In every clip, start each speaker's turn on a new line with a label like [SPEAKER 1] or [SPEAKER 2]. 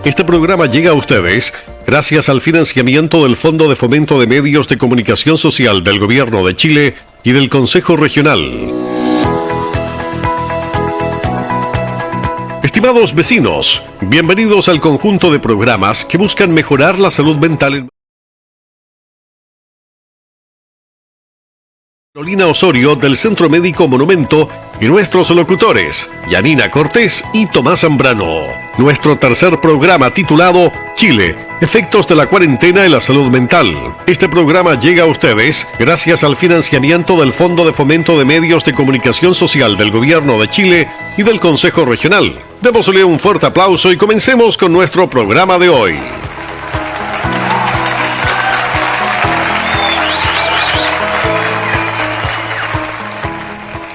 [SPEAKER 1] Este programa llega a ustedes gracias al financiamiento del Fondo de Fomento de Medios de Comunicación Social del Gobierno de Chile y del Consejo Regional. Estimados vecinos, bienvenidos al conjunto de programas que buscan mejorar la salud mental en Carolina Osorio del Centro Médico Monumento y nuestros locutores, Yanina Cortés y Tomás Zambrano. Nuestro tercer programa titulado Chile, efectos de la cuarentena en la salud mental. Este programa llega a ustedes gracias al financiamiento del Fondo de Fomento de Medios de Comunicación Social del Gobierno de Chile y del Consejo Regional. Démosle un fuerte aplauso y comencemos con nuestro programa de hoy.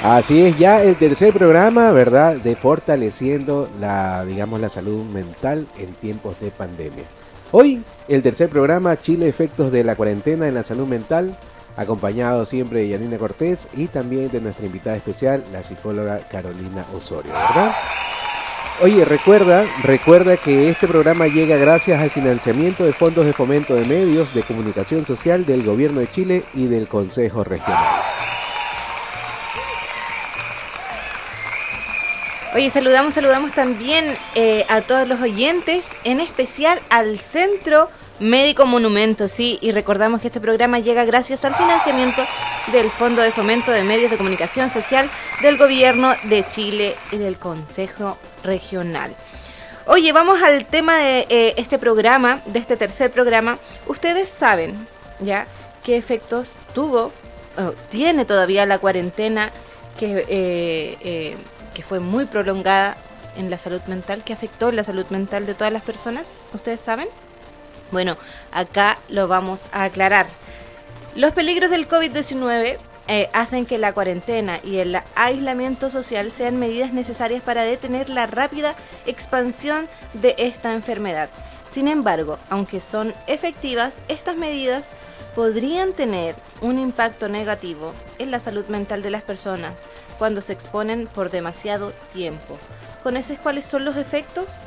[SPEAKER 2] Así es, ya el tercer programa, ¿verdad?, de fortaleciendo la salud mental en tiempos de pandemia. Hoy, el tercer programa, Chile, efectos de la cuarentena en la salud mental, acompañado siempre de Yanina Cortés y también de nuestra invitada especial, la psicóloga Carolina Osorio, ¿verdad? Oye, recuerda que este programa llega gracias al financiamiento de fondos de fomento de medios de comunicación social del Gobierno de Chile y del Consejo Regional.
[SPEAKER 3] Oye, saludamos también a todos los oyentes, en especial al Centro Médico Monumento, sí, y recordamos que este programa llega gracias al financiamiento del Fondo de Fomento de Medios de Comunicación Social del Gobierno de Chile y del Consejo Regional. Oye, vamos al tema de este programa, de este tercer programa. Ustedes saben, ¿ya?, qué efectos tiene todavía la cuarentena que fue muy prolongada en la salud mental, que afectó en la salud mental de todas las personas. ¿Ustedes saben? Bueno, acá lo vamos a aclarar. Los peligros del COVID-19 hacen que la cuarentena y el aislamiento social sean medidas necesarias para detener la rápida expansión de esta enfermedad. Sin embargo, aunque son efectivas, estas medidas podrían tener un impacto negativo en la salud mental de las personas cuando se exponen por demasiado tiempo. ¿Conoces cuáles son los efectos?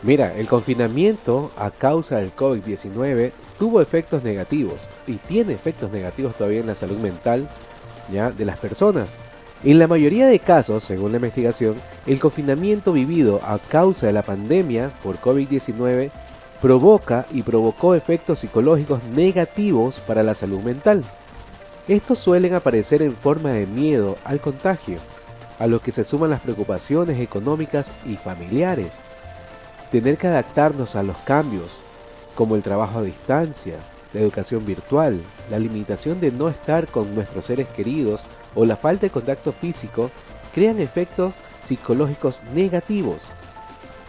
[SPEAKER 2] Mira, el confinamiento a causa del COVID-19 tuvo efectos negativos y tiene efectos negativos todavía en la salud mental, ¿ya?, de las personas. En la mayoría de casos, según la investigación, el confinamiento vivido a causa de la pandemia por COVID-19 provocó efectos psicológicos negativos para la salud mental. Estos suelen aparecer en forma de miedo al contagio, a lo que se suman las preocupaciones económicas y familiares. Tener que adaptarnos a los cambios, como el trabajo a distancia, la educación virtual, la limitación de no estar con nuestros seres queridos o la falta de contacto físico, crean efectos psicológicos negativos.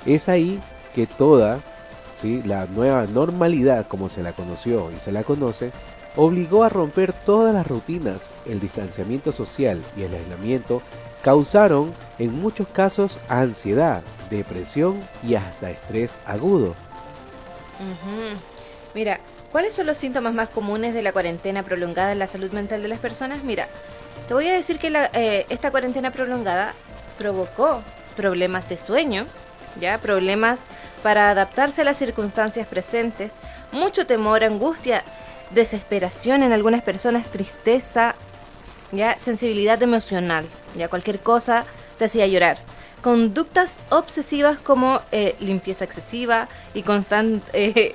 [SPEAKER 2] Es ahí que la nueva normalidad, como se la conoció y se la conoce, obligó a romper todas las rutinas. El distanciamiento social y el aislamiento causaron en muchos casos ansiedad, depresión y hasta estrés agudo.
[SPEAKER 3] Mira, ¿cuáles son los síntomas más comunes de la cuarentena prolongada en la salud mental de las personas? Mira, te voy a decir que esta cuarentena prolongada provocó problemas de sueño, ¿ya?, problemas para adaptarse a las circunstancias presentes, mucho temor, angustia, desesperación en algunas personas, tristeza, ¿ya?, sensibilidad emocional, ya cualquier cosa te hacía llorar. Conductas obsesivas como limpieza excesiva y constante,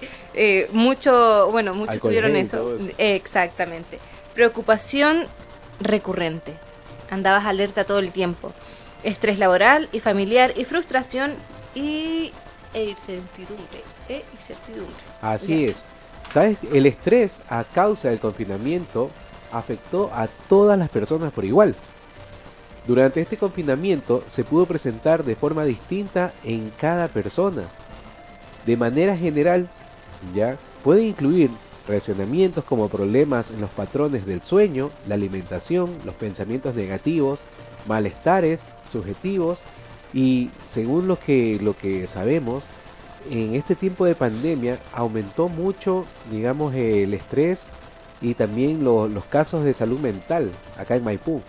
[SPEAKER 3] muchos tuvieron eso. Exactamente. Preocupación recurrente. Andabas alerta todo el tiempo. Estrés laboral y familiar y frustración e incertidumbre.
[SPEAKER 2] Así es. ¿Sabes? El estrés a causa del confinamiento afectó a todas las personas por igual. Durante este confinamiento se pudo presentar de forma distinta en cada persona. De manera general, ya puede incluir reaccionamientos como problemas en los patrones del sueño, la alimentación, los pensamientos negativos, malestares subjetivos y según lo que sabemos, en este tiempo de pandemia aumentó mucho, el estrés y también los casos de salud mental acá en Maipú.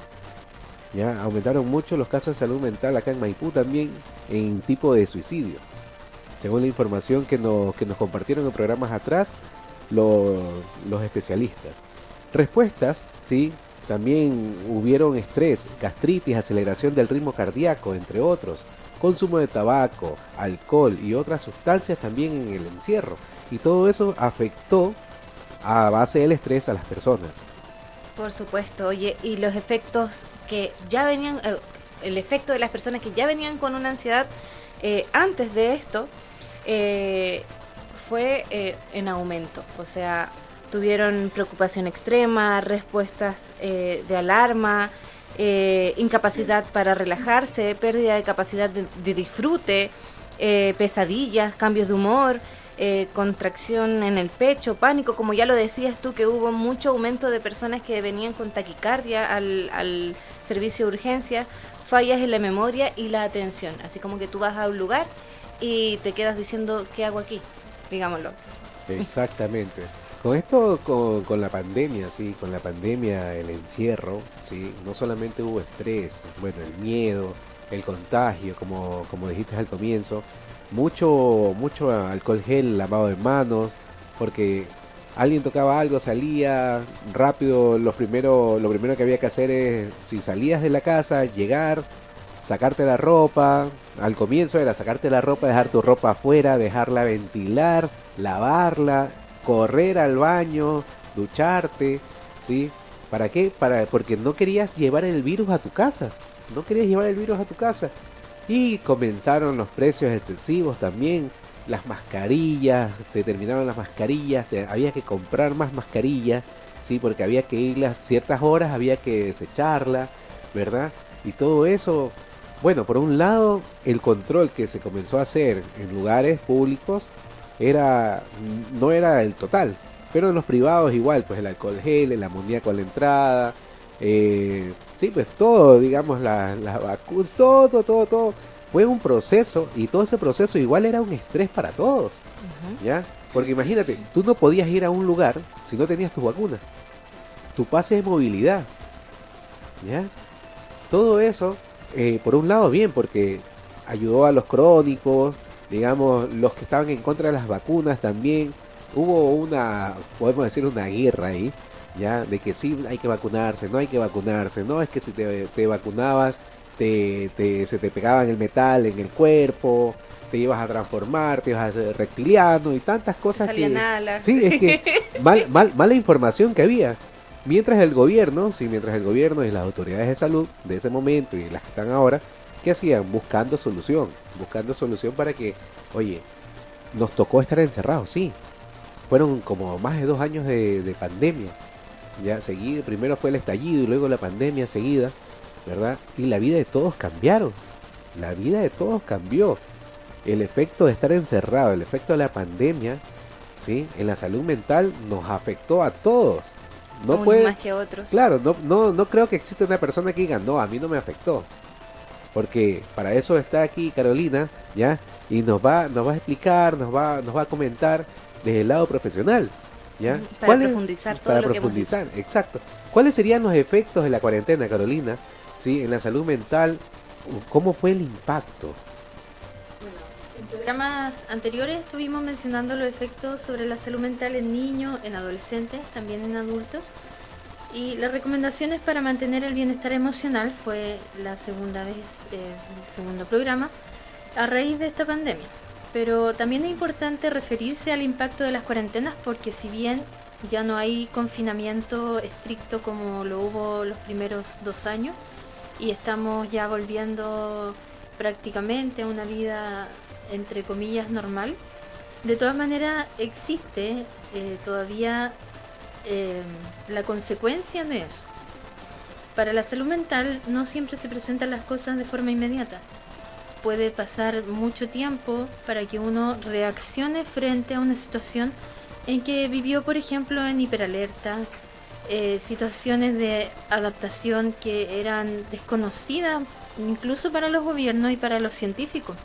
[SPEAKER 2] Ya aumentaron mucho los casos de salud mental acá en Maipú también en tipo de suicidio. según la información que nos compartieron en programas atrás los especialistas. Respuestas, sí, también hubieron estrés, gastritis, aceleración del ritmo cardíaco, entre otros. Consumo de tabaco, alcohol y otras sustancias también en el encierro. Y todo eso afectó a base del estrés a las personas.
[SPEAKER 3] Por supuesto, oye, y los efectos que ya venían, el efecto de las personas que ya venían con una ansiedad antes de esto, fue en aumento. O sea, tuvieron preocupación extrema, respuestas de alarma, incapacidad para relajarse, pérdida de capacidad de disfrute, pesadillas, cambios de humor, contracción en el pecho, pánico, como ya lo decías tú, que hubo mucho aumento de personas que venían con taquicardia al servicio de urgencia, fallas en la memoria y la atención, así como que tú vas a un lugar y te quedas diciendo, ¿qué hago aquí? Digámoslo.
[SPEAKER 2] Exactamente. Con esto, con la pandemia, sí, con la pandemia, el encierro, sí, no solamente hubo estrés, bueno, el miedo, el contagio, como dijiste al comienzo, mucho alcohol gel, lavado de manos, porque alguien tocaba algo, salía rápido, lo primero que había que hacer es, si salías de la casa, llegar, sacarte la ropa. Al comienzo era sacarte la ropa, dejar tu ropa afuera, dejarla ventilar, lavarla, correr al baño, ducharte, ¿sí? ¿Para qué? Porque no querías llevar el virus a tu casa. No querías llevar el virus a tu casa. Y comenzaron los precios excesivos también. Las mascarillas, se terminaron las mascarillas, había que comprar más mascarillas, ¿sí? Porque había que irlas ciertas horas, había que desecharla, ¿verdad? Y todo eso, bueno, por un lado, el control que se comenzó a hacer en lugares públicos no era el total, pero en los privados igual, pues el alcohol gel, el amoníaco a la entrada, sí, pues todo, digamos, la vacuna, todo. Fue un proceso y todo ese proceso igual era un estrés para todos, ¿ya? Porque imagínate, tú no podías ir a un lugar si no tenías tu vacuna, tu pase de movilidad, ¿ya? Todo eso, por un lado bien, porque ayudó a los crónicos, digamos, los que estaban en contra de las vacunas también. Hubo podemos decir, una guerra ahí, ya, de que sí hay que vacunarse, no hay que vacunarse, no es que si te vacunabas, se te pegaban el metal en el cuerpo, te ibas a transformar, te ibas a hacer reptiliano y tantas cosas
[SPEAKER 3] Salían alas.
[SPEAKER 2] Sí, es que mala información que había. Mientras el gobierno y las autoridades de salud de ese momento y las que están ahora, ¿qué hacían? Buscando solución para que, oye, nos tocó estar encerrados, sí. Fueron como más de 2 años de pandemia, ya seguido, primero fue el estallido y luego la pandemia seguida, ¿verdad? Y la vida de todos cambió. El efecto de estar encerrado, el efecto de la pandemia, ¿sí? En la salud mental nos afectó a todos. No
[SPEAKER 3] Unos
[SPEAKER 2] puede,
[SPEAKER 3] más que otros.
[SPEAKER 2] claro, no creo que exista una persona que diga, no, a mí no me afectó. Porque para eso está aquí Carolina, ¿ya? Y nos va a explicar, nos va a comentar desde el lado profesional, ¿ya?
[SPEAKER 3] Para profundizar todo lo que hemos dicho.
[SPEAKER 2] Exacto. ¿Cuáles serían los efectos de la cuarentena, Carolina? ¿Sí? En la salud mental, ¿cómo fue el impacto?
[SPEAKER 4] En programas anteriores estuvimos mencionando los efectos sobre la salud mental en niños, en adolescentes, también en adultos. Y las recomendaciones para mantener el bienestar emocional fue la segunda vez, el segundo programa, a raíz de esta pandemia. Pero también es importante referirse al impacto de las cuarentenas porque si bien ya no hay confinamiento estricto como lo hubo los primeros 2 años y estamos ya volviendo prácticamente a una vida entre comillas normal, de todas maneras existe todavía la consecuencia de eso. Para la salud mental no siempre se presentan las cosas de forma inmediata. Puede pasar mucho tiempo para que uno reaccione frente a una situación en que vivió, por ejemplo, en hiperalerta, situaciones de adaptación que eran desconocidas incluso para los gobiernos y para los científicos.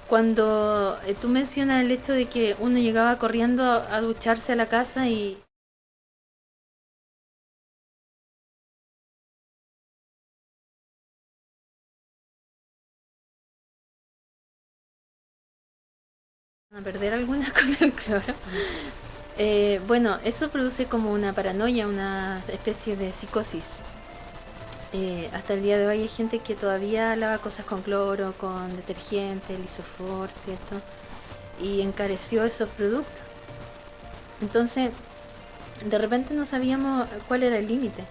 [SPEAKER 4] Cuando tú mencionas el hecho de que uno llegaba corriendo a ducharse a la casa y a perder alguna con el cloro. Bueno, eso produce como una paranoia, una especie de psicosis. Hasta el día de hoy hay gente que todavía lava cosas con cloro, con detergente, lisofor, ¿cierto? Y encareció esos productos. Entonces, de repente no sabíamos cuál era el límite,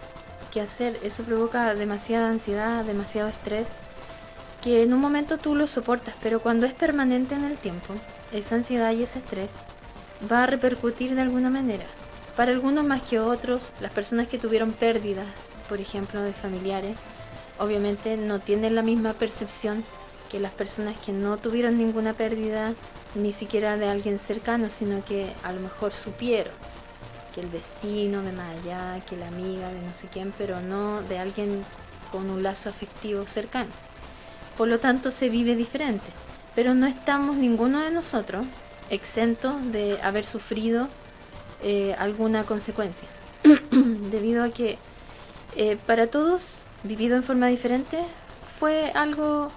[SPEAKER 4] qué hacer. Eso provoca demasiada ansiedad, demasiado estrés, que en un momento tú lo soportas, pero cuando es permanente en el tiempo, esa ansiedad y ese estrés va a repercutir de alguna manera. Para algunos más que otros, las personas que tuvieron pérdidas, por ejemplo, de familiares, obviamente no tienen la misma percepción que las personas que no tuvieron ninguna pérdida, ni siquiera de alguien cercano, sino que a lo mejor supieron que el vecino de más allá, que la amiga de no sé quién, pero no de alguien con un lazo afectivo cercano. Por lo tanto, se vive diferente, pero no estamos ninguno de nosotros exento de haber sufrido alguna consecuencia, debido a que para todos, vivido en forma diferente, fue algo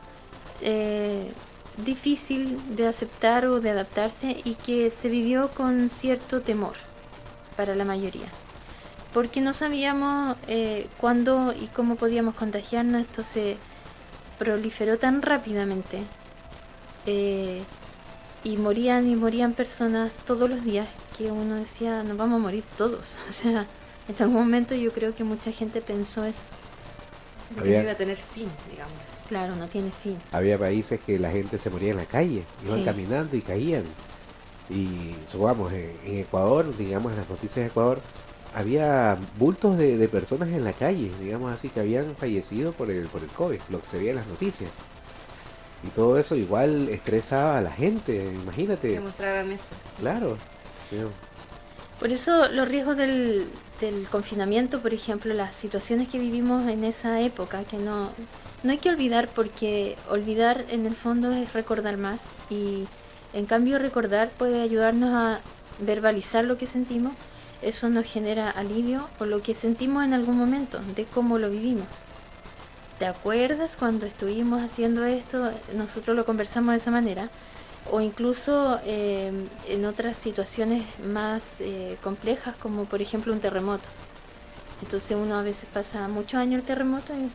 [SPEAKER 4] difícil de aceptar o de adaptarse, y que se vivió con cierto temor para la mayoría, porque no sabíamos cuándo y cómo podíamos contagiarnos. Esto se proliferó tan rápidamente, y morían personas todos los días, que uno decía, nos vamos a morir todos. O sea, en algún momento yo creo que mucha gente pensó eso.
[SPEAKER 3] De que no iba a tener fin, digamos.
[SPEAKER 4] Claro, no tiene fin.
[SPEAKER 2] Había países que la gente se moría en la calle, iban
[SPEAKER 4] Sí.
[SPEAKER 2] caminando y caían. Y supongamos, en Ecuador, digamos, en las noticias de Ecuador, había bultos de personas en la calle, digamos así, que habían fallecido por el COVID, lo que se veía en las noticias. Y todo eso igual estresaba a la gente, imagínate.
[SPEAKER 3] Que mostraran eso.
[SPEAKER 2] Claro. Digamos.
[SPEAKER 4] Por eso los riesgos del confinamiento, por ejemplo, las situaciones que vivimos en esa época, que no hay que olvidar, porque olvidar en el fondo es recordar más, y en cambio recordar puede ayudarnos a verbalizar lo que sentimos. Eso nos genera alivio por lo que sentimos en algún momento, de cómo lo vivimos. ¿Te acuerdas cuando estuvimos haciendo esto? Nosotros lo conversamos de esa manera. O incluso en otras situaciones más complejas, como por ejemplo un terremoto. Entonces uno a veces pasa muchos años el terremoto y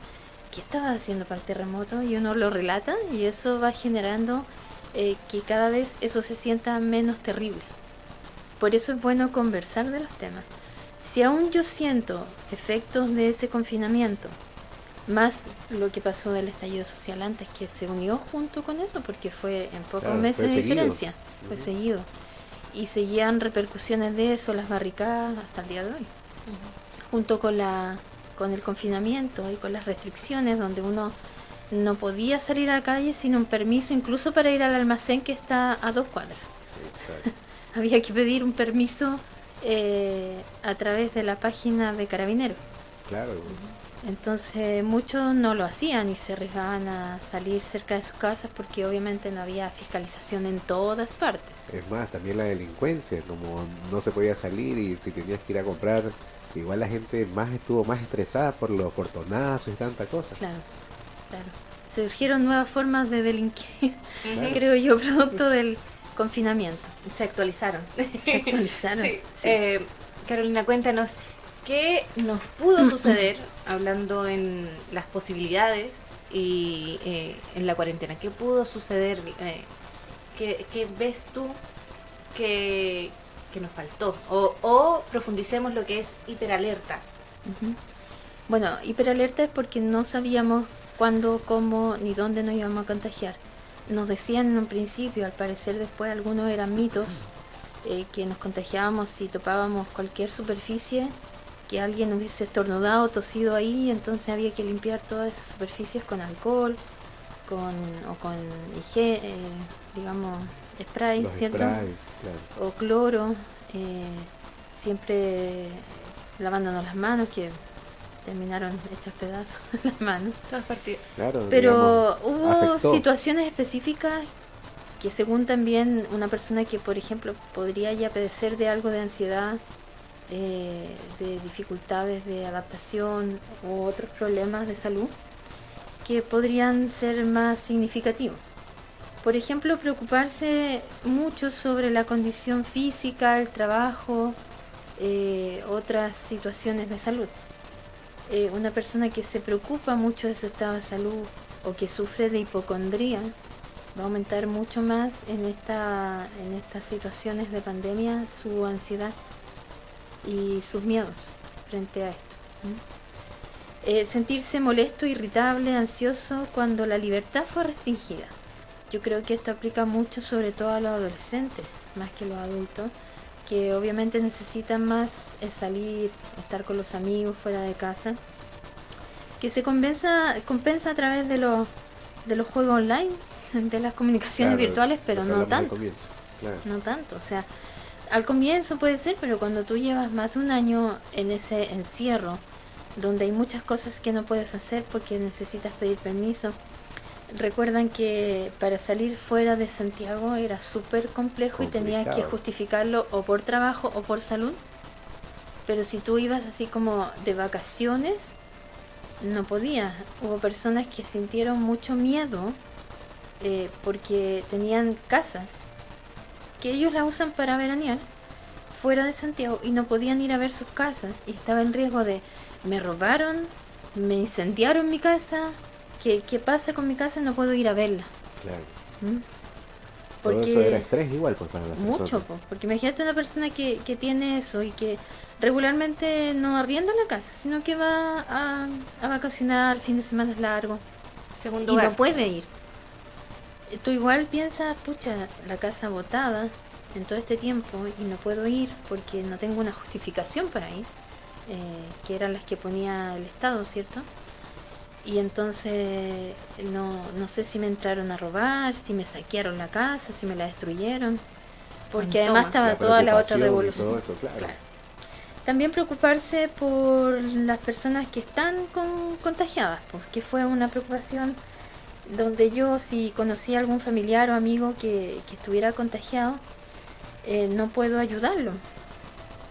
[SPEAKER 4] ¿qué estaba haciendo para el terremoto? Y uno lo relata, y eso va generando que cada vez eso se sienta menos terrible. Por eso es bueno conversar de los temas. Si aún yo siento efectos de ese confinamiento, más lo que pasó del estallido social antes, que se unió junto con eso, porque fue en pocos
[SPEAKER 2] Claro,
[SPEAKER 4] meses
[SPEAKER 2] fue
[SPEAKER 4] de
[SPEAKER 2] seguido.
[SPEAKER 4] diferencia, fue seguido. Y seguían repercusiones de eso, las barricadas, hasta el día de hoy. Junto con el confinamiento y con las restricciones, donde uno no podía salir a la calle sin un permiso, incluso para ir al almacén que está a 2 cuadras.
[SPEAKER 2] Exacto.
[SPEAKER 4] Había que pedir un permiso a través de la página de Carabineros.
[SPEAKER 2] Claro.
[SPEAKER 4] Entonces muchos no lo hacían y se arriesgaban a salir cerca de sus casas, porque obviamente no había fiscalización en todas partes.
[SPEAKER 2] Es más, también la delincuencia, como no se podía salir y si tenías que ir a comprar, igual la gente estuvo más estresada por los portonazos y tanta cosa.
[SPEAKER 4] Claro, claro. Surgieron nuevas formas de delinquir,
[SPEAKER 3] Ujú.
[SPEAKER 4] creo yo, producto del confinamiento.
[SPEAKER 3] Se actualizaron.
[SPEAKER 4] Se actualizaron.
[SPEAKER 3] Sí.
[SPEAKER 4] Sí.
[SPEAKER 3] Carolina, cuéntanos, ¿qué nos pudo suceder, hablando en las posibilidades y en la cuarentena? ¿Qué pudo suceder? ¿Qué ves tú que nos faltó? O profundicemos lo que es hiperalerta.
[SPEAKER 4] Ujú. Bueno, hiperalerta es porque no sabíamos cuándo, cómo ni dónde nos íbamos a contagiar. Nos decían en un principio, al parecer después algunos eran mitos, que nos contagiábamos si topábamos cualquier superficie, que alguien hubiese estornudado o tosido ahí, entonces había que limpiar todas esas superficies con alcohol, o con digamos, spray,
[SPEAKER 2] Los
[SPEAKER 4] ¿cierto?
[SPEAKER 2] sprays, claro.
[SPEAKER 4] O cloro, siempre lavándonos las manos, que terminaron hechas pedazos las manos.
[SPEAKER 3] Todas partidas.
[SPEAKER 2] Claro,
[SPEAKER 4] Pero
[SPEAKER 2] digamos,
[SPEAKER 4] hubo
[SPEAKER 2] afectó.
[SPEAKER 4] situaciones específicas que, según también una persona que, por ejemplo, podría ya padecer de algo de ansiedad, de dificultades de adaptación u otros problemas de salud, que podrían ser más significativos. Por ejemplo, preocuparse mucho sobre la condición física, el trabajo, otras situaciones de salud. Una persona que se preocupa mucho de su estado de salud o que sufre de hipocondría va a aumentar mucho más en estas situaciones de pandemia su ansiedad y sus miedos frente a esto. Sentirse molesto, irritable, ansioso cuando la libertad fue restringida. Yo creo que esto aplica mucho sobre todo a los adolescentes, más que los adultos, que obviamente necesitan más salir, estar con los amigos fuera de casa, que se compensa a través de los juegos online, de las comunicaciones virtuales, pero no tanto. No tanto, o sea, al comienzo puede ser, pero cuando tú llevas más de un año en ese encierro, donde hay muchas cosas que no puedes hacer porque necesitas pedir permiso. Recuerdan que para salir fuera de Santiago era súper complejo y tenías que justificarlo o por trabajo o por salud. Pero si tú ibas así como de vacaciones, no podías. Hubo personas que sintieron mucho miedo porque tenían casas que ellos la usan para veranear fuera de Santiago y no podían ir a ver sus casas y estaba en riesgo de me robaron, me incendiaron mi casa. ¿Qué pasa con mi casa? No puedo ir a verla.
[SPEAKER 2] Claro.
[SPEAKER 4] Porque
[SPEAKER 2] todo eso era estrés igual pues, para las personas.
[SPEAKER 4] Mucho, porque imagínate una persona que tiene eso y que regularmente no arrienda la casa, sino que va a vacacionar, fin de semana largo.
[SPEAKER 3] Segundo
[SPEAKER 4] y
[SPEAKER 3] hogar.
[SPEAKER 4] no puede ir. Tú igual piensas, pucha, la casa botada en todo este tiempo y no puedo ir porque no tengo una justificación para ir, que eran las que ponía el Estado, ¿cierto? Y entonces no sé si me entraron a robar, si me saquearon la casa, si me la destruyeron, porque además estaba toda la otra revolución.
[SPEAKER 2] Todo eso, claro.
[SPEAKER 4] También preocuparse por las personas que están contagiadas, porque fue una preocupación donde yo, si conocí a algún familiar o amigo que estuviera contagiado, no puedo ayudarlo,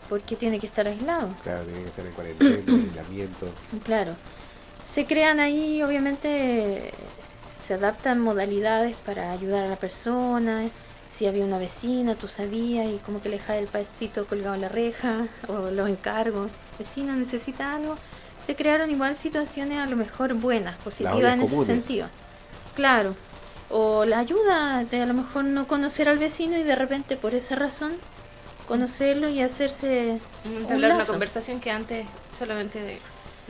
[SPEAKER 4] porque tiene que estar aislado.
[SPEAKER 2] Claro, tiene que estar en cuarentena, en aislamiento.
[SPEAKER 4] Claro. Se crean ahí, obviamente, se adaptan modalidades para ayudar a la persona. Si había una vecina, tú sabías, y como que le deja el paecito colgado en la reja, o los encargos. Vecina necesita algo. Se crearon igual situaciones a lo mejor buenas, positivas en ese sentido. Claro. O la ayuda de a lo mejor no conocer al vecino y de repente por esa razón conocerlo y hacerse
[SPEAKER 3] entablar una conversación que antes solamente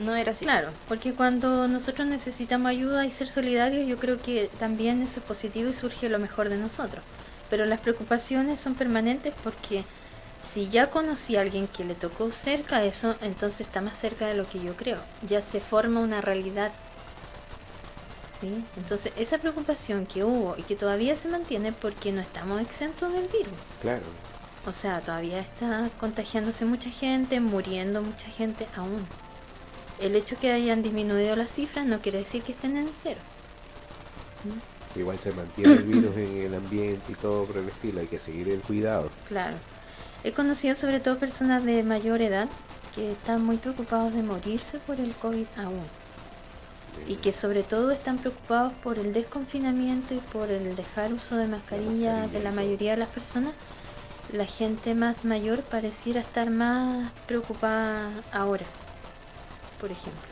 [SPEAKER 3] no era así.
[SPEAKER 4] Claro, porque cuando nosotros necesitamos ayuda y ser solidarios, yo creo que también eso es positivo y surge lo mejor de nosotros. Pero las preocupaciones son permanentes porque si ya conocí a alguien que le tocó cerca a eso, entonces está más cerca de lo que yo creo. Ya se forma una realidad. ¿Sí? Entonces esa preocupación que hubo y que todavía se mantiene porque no estamos exentos del virus.
[SPEAKER 2] Claro.
[SPEAKER 4] O sea, todavía está contagiándose mucha gente, muriendo mucha gente aún. El hecho que hayan disminuido las cifras no quiere decir que estén en cero.
[SPEAKER 2] Igual se mantiene el virus en el ambiente y todo por el estilo, hay que seguir el cuidado.
[SPEAKER 4] Claro. He conocido sobre todo personas de mayor edad que están muy preocupados de morirse por el COVID aún. Y que sobre todo están preocupados por el desconfinamiento y por el dejar uso de mascarilla de la mayoría de las personas. La gente más mayor pareciera estar más preocupada ahora, por ejemplo.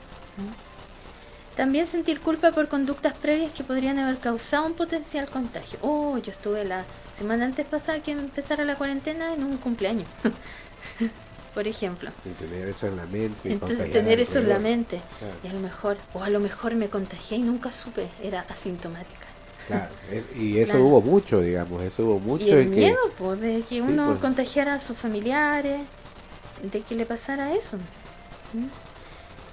[SPEAKER 4] También sentir culpa por conductas previas que podrían haber causado un potencial contagio. Yo estuve la semana antes pasada que empezara la cuarentena en un cumpleaños, por ejemplo.
[SPEAKER 2] Y tener eso en la mente.
[SPEAKER 4] Entonces tener eso en la mente.
[SPEAKER 2] Claro.
[SPEAKER 4] Y a lo mejor me contagié y nunca supe, era asintomática.
[SPEAKER 2] Claro, y eso hubo mucho, digamos,
[SPEAKER 4] Y el miedo, pues, de que uno contagiara a sus familiares, de que le pasara eso.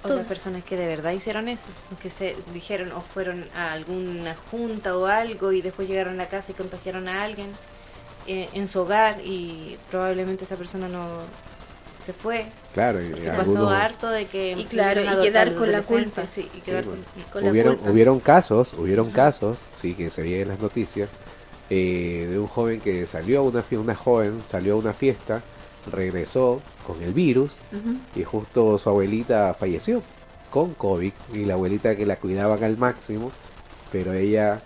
[SPEAKER 3] O las personas que de verdad hicieron eso, que se dijeron o fueron a alguna junta o algo y después llegaron a la casa y contagiaron a alguien en su hogar y probablemente esa persona no se fue.
[SPEAKER 2] Claro, y
[SPEAKER 3] pasó harto de que
[SPEAKER 4] y quedar con la culpa.
[SPEAKER 3] Sí, y quedar con
[SPEAKER 2] hubieron,
[SPEAKER 3] la culpa.
[SPEAKER 2] Hubieron casos, sí, que se veía en las noticias, de un joven que salió a una joven salió a una fiesta, regresó con el virus y justo su abuelita falleció con COVID y la abuelita que la cuidaban al máximo, pero ella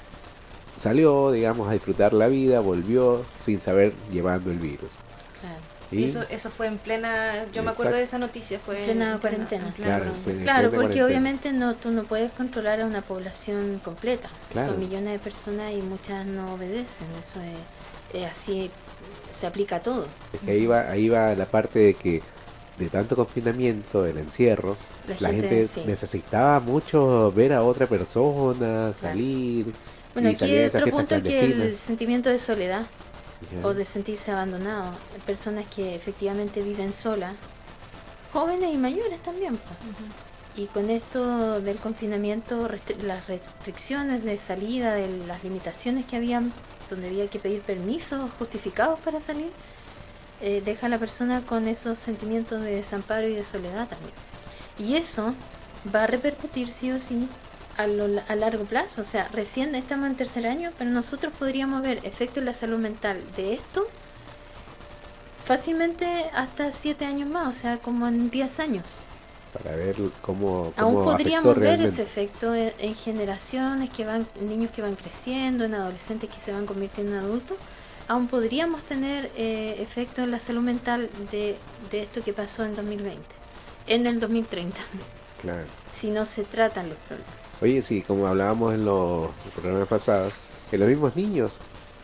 [SPEAKER 2] salió, digamos, a disfrutar la vida, volvió sin saber llevando el virus.
[SPEAKER 4] Claro.
[SPEAKER 3] Y eso fue en plena, yo me acuerdo de esa noticia, fue
[SPEAKER 4] En plena cuarentena.
[SPEAKER 2] Claro,
[SPEAKER 3] cuarentena.
[SPEAKER 4] Claro, porque
[SPEAKER 2] cuarentena.
[SPEAKER 4] obviamente tú no puedes controlar a una población completa.
[SPEAKER 2] Claro.
[SPEAKER 4] Son millones de personas y muchas no obedecen. Eso es así, se aplica a todo.
[SPEAKER 2] Es que ahí va la parte de que de tanto confinamiento, del encierro, la gente
[SPEAKER 4] sí.
[SPEAKER 2] necesitaba mucho ver a otra persona, salir.
[SPEAKER 4] Bueno,
[SPEAKER 2] y
[SPEAKER 4] aquí
[SPEAKER 2] salir a
[SPEAKER 4] hay
[SPEAKER 2] esas
[SPEAKER 4] otro
[SPEAKER 2] fiestas
[SPEAKER 4] punto que el
[SPEAKER 2] clandestinas.
[SPEAKER 4] sentimiento de soledad
[SPEAKER 2] Ya.
[SPEAKER 4] o de sentirse abandonado. Personas que efectivamente viven solas, jóvenes y mayores también. Pues. Y con esto del confinamiento, las restricciones de salida, de las limitaciones que habían, donde había que pedir permisos justificados para salir, deja a la persona con esos sentimientos de desamparo y de soledad también. Y eso va a repercutir sí o sí a largo plazo. O sea, recién estamos en tercer año, pero nosotros podríamos ver efectos en la salud mental de esto fácilmente hasta 7 años más, o sea, como en 10 años.
[SPEAKER 2] Para ver cómo
[SPEAKER 4] Aún
[SPEAKER 2] afectó
[SPEAKER 4] podríamos ver
[SPEAKER 2] realmente.
[SPEAKER 4] ese efecto en generaciones que van, niños que van creciendo, en adolescentes que se van convirtiendo en adultos. Aún podríamos tener efecto en la salud mental de esto que pasó en 2020, en el 2030,
[SPEAKER 2] Claro.
[SPEAKER 4] si no se tratan los problemas.
[SPEAKER 2] Oye, sí, como hablábamos en los programas pasados, que los mismos niños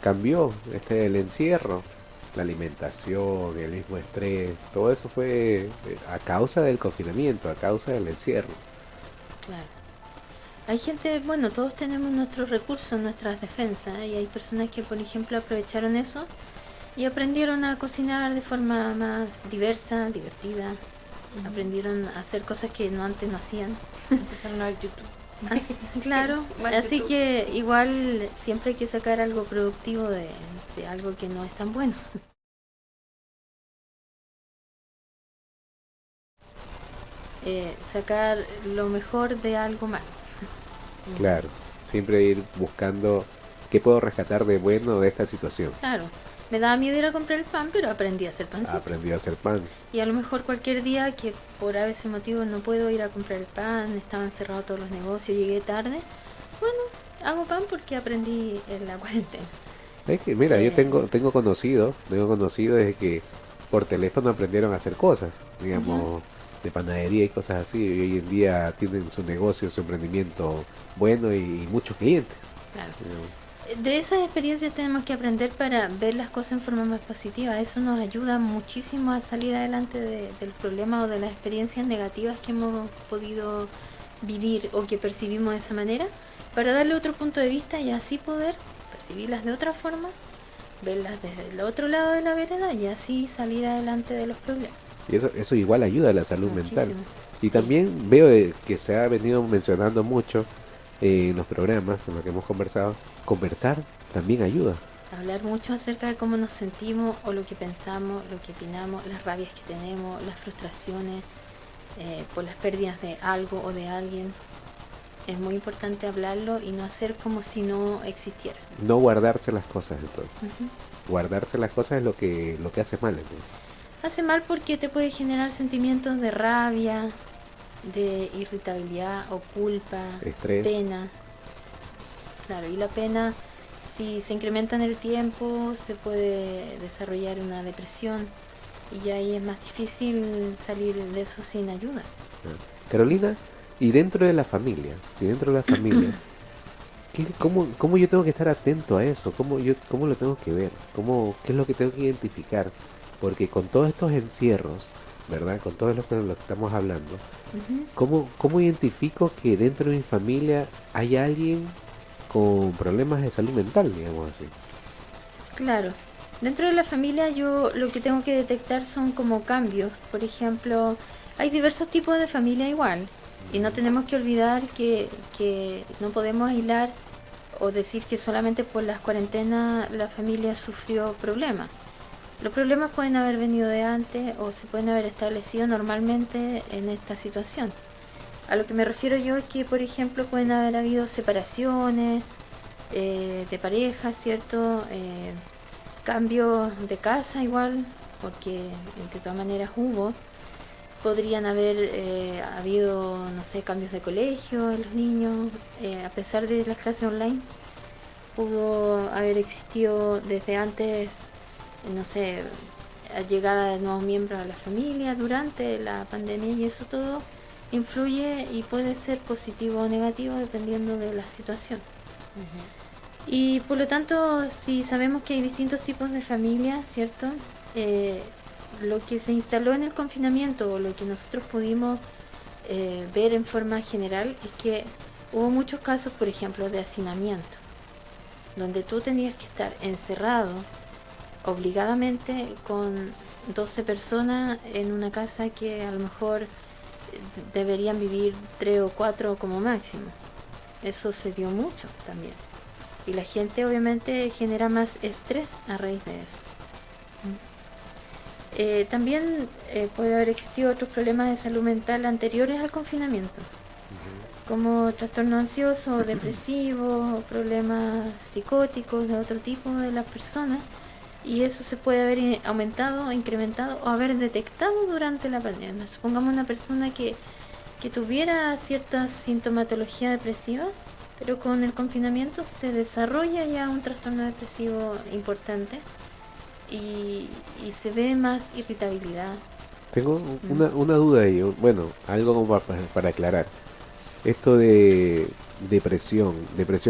[SPEAKER 2] cambió el encierro, la alimentación, el mismo estrés, todo eso fue a causa del confinamiento, a causa del encierro.
[SPEAKER 4] Claro. Hay gente, bueno, todos tenemos nuestros recursos, nuestras defensas, y hay personas que, por ejemplo, aprovecharon eso y aprendieron a cocinar de forma más diversa, divertida. Aprendieron a hacer cosas que antes no hacían.
[SPEAKER 3] Empezaron a ver YouTube.
[SPEAKER 4] Claro,
[SPEAKER 3] Más
[SPEAKER 4] así
[SPEAKER 3] YouTube.
[SPEAKER 4] que igual siempre hay que sacar algo productivo de algo que no es tan bueno. Sacar lo mejor de algo malo.
[SPEAKER 2] Claro, siempre ir buscando qué puedo rescatar de bueno de esta situación.
[SPEAKER 4] Claro, me daba miedo ir a comprar el pan, pero aprendí a hacer pancito.
[SPEAKER 2] Aprendí a hacer pan.
[SPEAKER 4] Y a lo mejor cualquier día que por ese motivo no puedo ir a comprar el pan, estaban cerrados todos los negocios, llegué tarde, bueno, hago pan porque aprendí en la cuarentena.
[SPEAKER 2] Es que, mira, yo tengo conocidos de que por teléfono aprendieron a hacer cosas, digamos, de panadería y cosas así, y hoy en día tienen su negocio, su emprendimiento bueno y muchos clientes.
[SPEAKER 4] Claro.
[SPEAKER 2] digamos.
[SPEAKER 4] De esas experiencias tenemos que aprender para ver las cosas en forma más positiva. Eso nos ayuda muchísimo a salir adelante del problema o de las experiencias negativas que hemos podido vivir o que percibimos de esa manera, para darle otro punto de vista y así poder percibirlas de otra forma, verlas desde el otro lado de la vereda y así salir adelante de los problemas.
[SPEAKER 2] Y eso igual ayuda a la salud mental.
[SPEAKER 4] Muchísimo.
[SPEAKER 2] Y también veo que se ha venido mencionando mucho en los programas en los que hemos conversado, conversar también ayuda.
[SPEAKER 4] Hablar mucho acerca de cómo nos sentimos o lo que pensamos, lo que opinamos, las rabias que tenemos, las frustraciones por las pérdidas de algo o de alguien. Es muy importante hablarlo y no hacer como si no existiera.
[SPEAKER 2] No guardarse las cosas entonces.
[SPEAKER 4] Ujú.
[SPEAKER 2] Guardarse las cosas es lo que hace mal entonces.
[SPEAKER 4] Hace mal porque te puede generar sentimientos de rabia, de irritabilidad o culpa,
[SPEAKER 2] Estrés.
[SPEAKER 4] pena. Claro, y la pena, si se incrementa en el tiempo, se puede desarrollar una depresión y ahí es más difícil salir de eso sin ayuda.
[SPEAKER 2] Carolina, y dentro de la familia, si dentro de la familia, ¿cómo yo tengo que estar atento a eso? ¿Cómo lo tengo que ver? ¿Qué es lo que tengo que identificar? Porque con todos estos encierros, ¿verdad? Con todo lo que estamos hablando,
[SPEAKER 4] Ujú.
[SPEAKER 2] ¿cómo identifico que dentro de mi familia hay alguien con problemas de salud mental, digamos así?
[SPEAKER 4] Claro, dentro de la familia yo lo que tengo que detectar son como cambios. Por ejemplo, hay diversos tipos de familia igual y no tenemos que olvidar que no podemos aislar o decir que solamente por las cuarentenas la familia sufrió problemas. Los problemas pueden haber venido de antes o se pueden haber establecido normalmente en esta situación. A lo que me refiero yo es que, por ejemplo, pueden haber habido separaciones de pareja, ¿cierto? Cambios de casa igual, porque de todas maneras hubo. Podrían haber habido, no sé, cambios de colegio en los niños, a pesar de las clases online. pudo haber existido desde antes, no sé, llegada de nuevos miembros a la familia durante la pandemia, y eso todo influye y puede ser positivo o negativo dependiendo de la situación. Y por lo tanto, si sabemos que hay distintos tipos de familias, ¿cierto? Lo que se instaló en el confinamiento, o lo que nosotros pudimos ver en forma general, es que hubo muchos casos, por ejemplo, de hacinamiento, donde tú tenías que estar encerrado obligadamente con 12 personas en una casa que a lo mejor deberían vivir 3 o 4 como máximo. Eso se dio mucho también. Y la gente obviamente genera más estrés a raíz de eso. También puede haber existido otros problemas de salud mental anteriores al confinamiento, como trastorno ansioso o depresivo, problemas psicóticos de otro tipo de las personas, y eso se puede haber aumentado, incrementado o haber detectado durante la pandemia. Supongamos una persona que tuviera cierta sintomatología depresiva, pero con el confinamiento se desarrolla ya un trastorno depresivo importante y se ve más irritabilidad.
[SPEAKER 2] Tengo una duda ahí, bueno, algo como para aclarar. Esto de depresión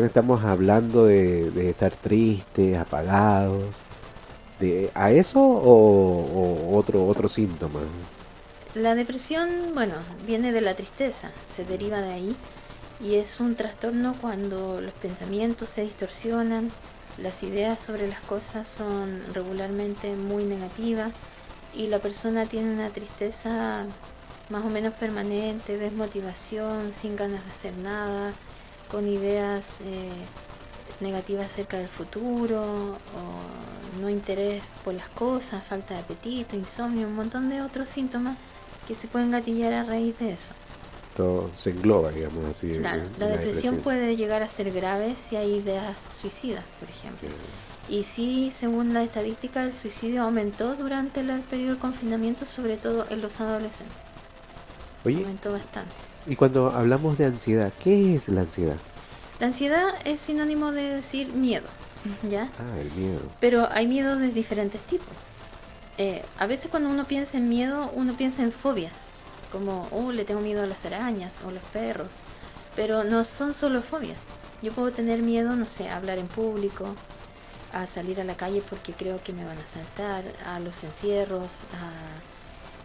[SPEAKER 2] estamos hablando de estar tristes, apagados, ¿a eso o otro síntoma?
[SPEAKER 4] La depresión, bueno, viene de la tristeza, se deriva de ahí, y es un trastorno cuando los pensamientos se distorsionan, las ideas sobre las cosas son regularmente muy negativas y la persona tiene una tristeza más o menos permanente, desmotivación, sin ganas de hacer nada, con ideas negativas acerca del futuro, o no interés por las cosas, falta de apetito, insomnio, un montón de otros síntomas que se pueden gatillar a raíz de eso.
[SPEAKER 2] Todo se engloba, digamos así.
[SPEAKER 4] Claro, la depresión puede llegar a ser grave si hay ideas suicidas, por ejemplo. Y sí, según la estadística, el suicidio aumentó durante el periodo de confinamiento, sobre todo en los adolescentes.
[SPEAKER 2] Oye,
[SPEAKER 4] aumentó bastante.
[SPEAKER 2] Y cuando hablamos de ansiedad, ¿qué es la ansiedad?
[SPEAKER 4] La ansiedad es sinónimo de decir miedo, ¿ya?
[SPEAKER 2] Ah, el miedo.
[SPEAKER 4] Pero hay miedos de diferentes tipos. A veces cuando uno piensa en miedo, uno piensa en fobias, como, le tengo miedo a las arañas o los perros, pero no son solo fobias. Yo puedo tener miedo, no sé, a hablar en público, a salir a la calle porque creo que me van a asaltar, a los encierros,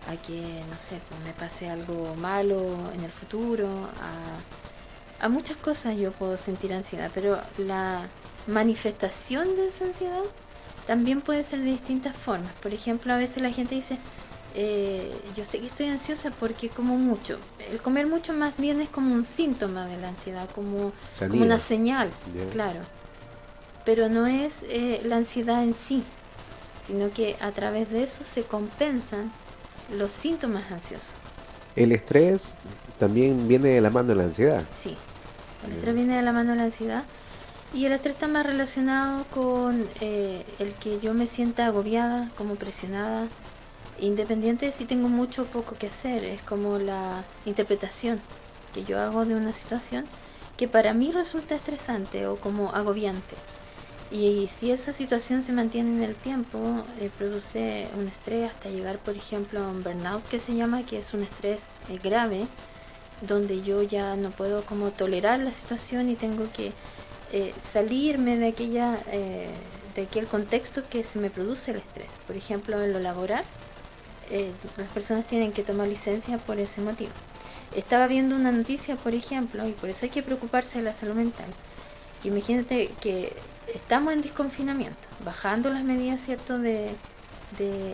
[SPEAKER 4] a que, no sé, pues me pase algo malo en el futuro, a muchas cosas yo puedo sentir ansiedad, pero la manifestación de esa ansiedad también puede ser de distintas formas. Por ejemplo, a veces la gente dice, yo sé que estoy ansiosa porque como mucho. El comer mucho más bien es como un síntoma de la ansiedad, como una señal, claro. Pero no es la ansiedad en sí, sino que a través de eso se compensan los síntomas ansiosos.
[SPEAKER 2] ¿El estrés también viene de la mano de la ansiedad?
[SPEAKER 4] Sí, el estrés viene de la mano de la ansiedad. Y el estrés está más relacionado con el que yo me sienta agobiada, como presionada, independiente de si tengo mucho o poco que hacer. Es como la interpretación que yo hago de una situación que para mí resulta estresante o como agobiante. Y si esa situación se mantiene en el tiempo, produce un estrés hasta llegar, por ejemplo, a un burnout, que se llama, que es un estrés grave, donde yo ya no puedo como tolerar la situación y tengo que salirme de aquel contexto que se me produce el estrés. Por ejemplo, en lo laboral, las personas tienen que tomar licencia por ese motivo. Estaba viendo una noticia, por ejemplo, y por eso hay que preocuparse de la salud mental. Que imagínate que estamos en desconfinamiento, bajando las medidas, ¿cierto?, de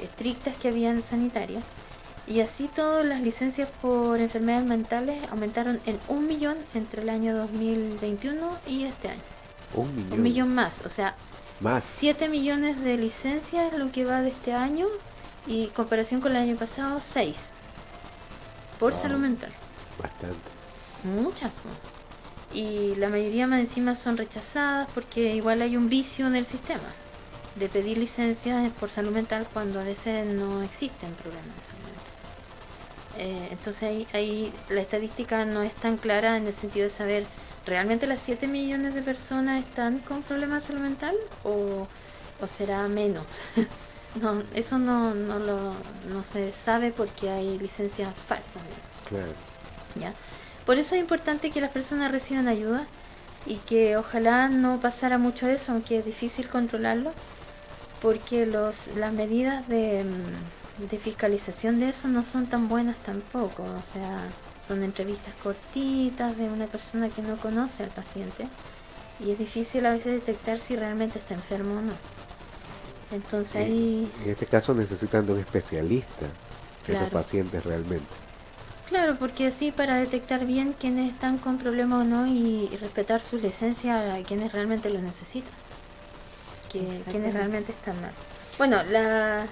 [SPEAKER 4] estrictas que habían sanitarias, y así todas las licencias por enfermedades mentales aumentaron en 1 millón entre el año 2021 y este año. 1 millón más, o sea, más 7 millones de licencias lo que va de este año, y en comparación con el año pasado, 6 por salud mental.
[SPEAKER 2] Bastante.
[SPEAKER 4] Muchas, y la mayoría más encima son rechazadas porque igual hay un vicio en el sistema de pedir licencias por salud mental cuando a veces no existen problemas de salud mental. Entonces ahí la estadística no es tan clara en el sentido de saber ¿realmente las 7 millones de personas están con problemas de salud mental o será menos? No, eso no se sabe porque hay licencias falsas, ¿no?
[SPEAKER 2] Claro.
[SPEAKER 4] ¿Ya? Por eso es importante que las personas reciban ayuda y que ojalá no pasara mucho eso, aunque es difícil controlarlo, porque las medidas de fiscalización de eso no son tan buenas tampoco. O sea, son entrevistas cortitas de una persona que no conoce al paciente y es difícil a veces detectar si realmente está enfermo o no. Entonces ahí...
[SPEAKER 2] En este caso necesitan de un especialista,
[SPEAKER 4] Claro.
[SPEAKER 2] esos pacientes realmente.
[SPEAKER 4] Claro, porque así para detectar bien quiénes están con problemas o no y respetar su licencia a quienes realmente lo necesitan, quienes realmente están mal. Bueno, las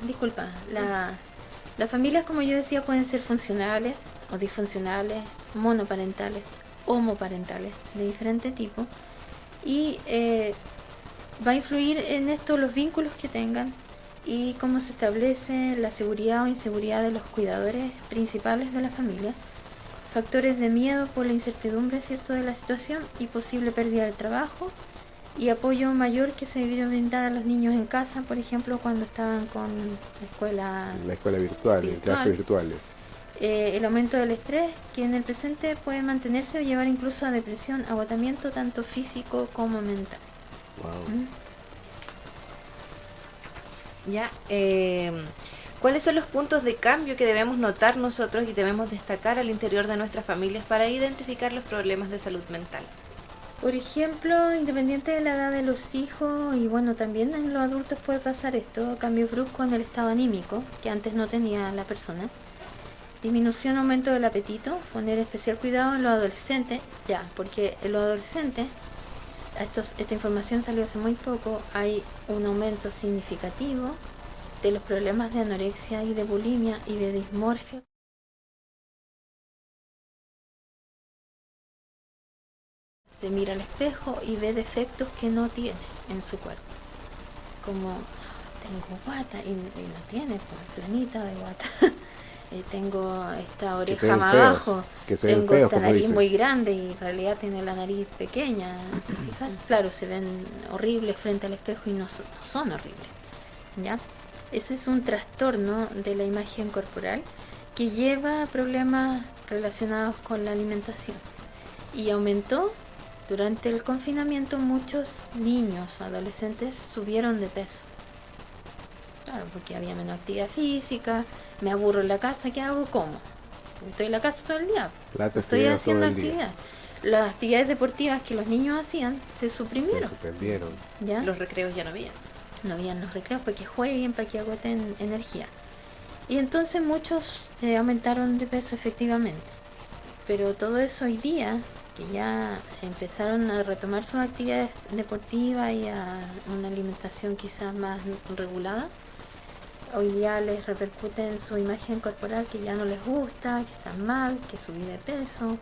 [SPEAKER 4] familias, como yo decía, pueden ser funcionales o disfuncionales, monoparentales, homoparentales, de diferente tipo, y va a influir en esto los vínculos que tengan y cómo se establece la seguridad o inseguridad de los cuidadores principales de la familia, factores de miedo por la incertidumbre, ¿cierto?, de la situación y posible pérdida del trabajo y apoyo mayor que se debió brindar a los niños en casa, por ejemplo, cuando estaban con
[SPEAKER 2] La escuela virtual, en clases virtuales.
[SPEAKER 4] El aumento del estrés, que en el presente puede mantenerse o llevar incluso a depresión, agotamiento tanto físico como mental.
[SPEAKER 2] Wow.
[SPEAKER 3] Ya, ¿cuáles son los puntos de cambio que debemos notar nosotros y debemos destacar al interior de nuestras familias para identificar los problemas de salud mental?
[SPEAKER 4] Por ejemplo, independiente de la edad de los hijos, y bueno, también en los adultos puede pasar esto, cambios bruscos en el estado anímico, que antes no tenía la persona, disminución o aumento del apetito, poner especial cuidado en los adolescentes, ya, porque en los adolescentes, esta información salió hace muy poco, hay un aumento significativo de los problemas de anorexia y de bulimia y de dismorfia. Se mira al espejo y ve defectos que no tiene en su cuerpo, como tengo guata y no tiene, pues planita de guata. Tengo esta oreja más abajo, tengo esta nariz muy grande y en realidad tiene la nariz pequeña. ¿Te fijas? Claro, se ven horribles frente al espejo y no son horribles, ¿ya? Ese es un trastorno de la imagen corporal que lleva a problemas relacionados con la alimentación y aumentó durante el confinamiento. Muchos niños, adolescentes subieron de peso. Claro, porque había menos actividad física, me aburro en la casa, ¿qué hago? ¿Cómo? Estoy en la casa todo el día, estoy haciendo actividad. Las actividades deportivas que los niños hacían se suprimieron.
[SPEAKER 2] Se suspendieron.
[SPEAKER 4] ¿Ya?
[SPEAKER 3] Los recreos ya no había.
[SPEAKER 4] No habían los recreos para que jueguen, para que agoten energía. Y entonces muchos aumentaron de peso efectivamente. Pero todo eso hoy día, que ya empezaron a retomar sus actividades deportivas y a una alimentación quizás más regulada, hoy día les repercute en su imagen corporal que ya no les gusta, que están mal, que subí de peso,